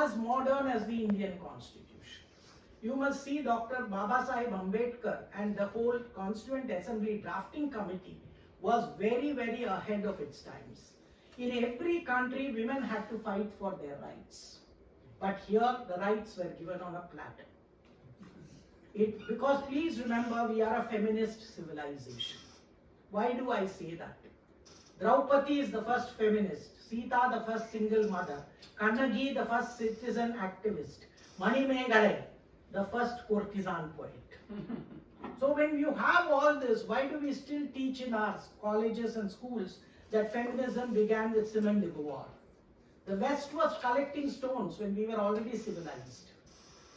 as modern as the Indian Constitution. You must see Dr. Babasaheb Ambedkar and the whole Constituent Assembly drafting committee was very, very ahead of its times. In every country, women had to fight for their rights. But here, the rights were given on a platter. Because please remember, we are a feminist civilization. Why do I say that? Draupadi is the first feminist, Sita the first single mother, Kannagi the first citizen activist, Manimegalai the first courtesan poet. So when you have all this, why do we still teach in our colleges and schools that feminism began with Simone de Beauvoir? The West was collecting stones when we were already civilized.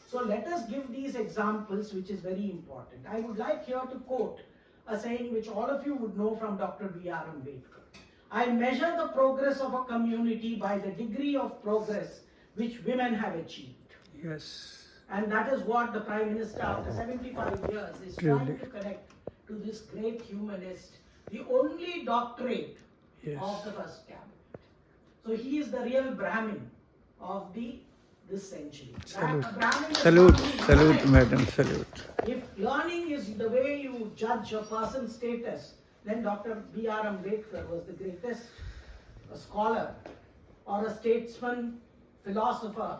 So let us give these examples, which is very important. I would like here to quote a saying which all of you would know from Dr. B.R. Ambedkar. I measure the progress of a community by the degree of progress which women have achieved. Yes. And that is what the Prime Minister, after 75 years, is trying to connect to this great humanist, the only doctorate of the first cabinet. So he is the real Brahmin of this century. Salute, madam, salute. If learning is the way you judge a person's status, then Dr. B.R. Ambedkar was the greatest scholar or a statesman, philosopher,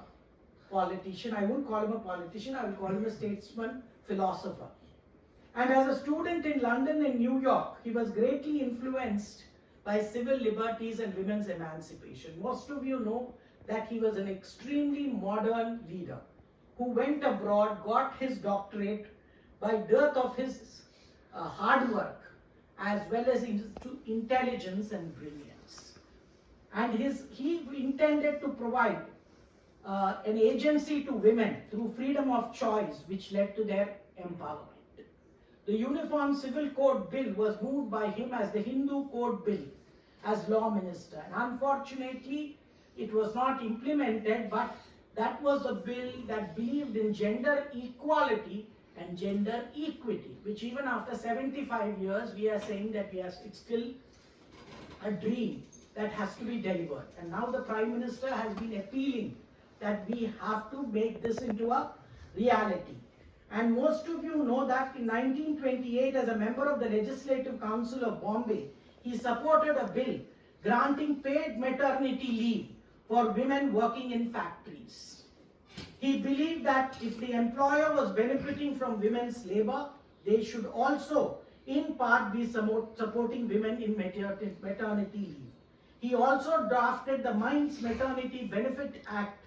politician. I won't call him a politician, I will call him a statesman, philosopher. And as a student in London and New York, he was greatly influenced by civil liberties and women's emancipation. Most of you know that he was an extremely modern leader who went abroad, got his doctorate by dearth of his hard work as well as intelligence and brilliance. And he intended to provide an agency to women through freedom of choice, which led to their empowerment. The Uniform Civil Code Bill was moved by him as the Hindu Code Bill as law minister. And unfortunately, it was not implemented, but that was a bill that believed in gender equality and gender equity, which even after 75 years, we are saying that it's still a dream that has to be delivered. And now the Prime Minister has been appealing that we have to make this into a reality. And most of you know that in 1928, as a member of the Legislative Council of Bombay, he supported a bill granting paid maternity leave for women working in factories. He believed that if the employer was benefiting from women's labor, they should also, in part, be supporting women in maternity leave. He also drafted the Mines Maternity Benefit Act,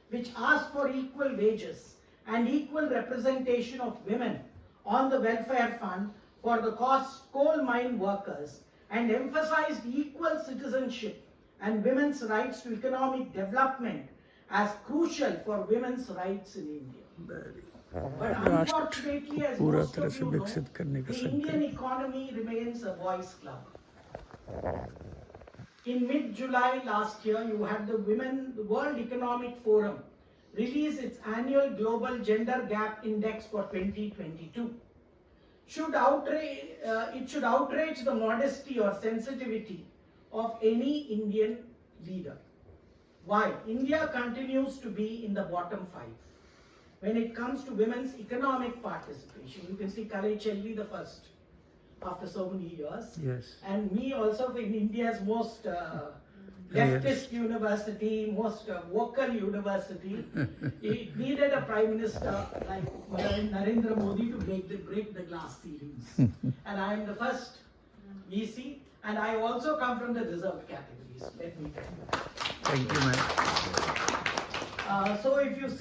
which asked for equal wages and equal representation of women on the welfare fund for the coal mine workers, and emphasized equal citizenship and women's rights to economic development as crucial for women's rights in India. But unfortunately, as most of you know, the Indian economy remains a boys' club. In mid-July last year, you had the World Economic Forum release its annual Global Gender Gap Index for 2022. It should outrage the modesty or sensitivity of any Indian leader. Why? India continues to be in the bottom 5 when it comes to women's economic participation. You can see Kalai the first after so many years. Yes. And me also in India's most leftist university, most vocal university. It needed a prime minister like Narendra Modi to break the glass ceilings. And I am the first VC, and I also come from the reserved categories. Let me tell you. Thank you, ma'am. So if you see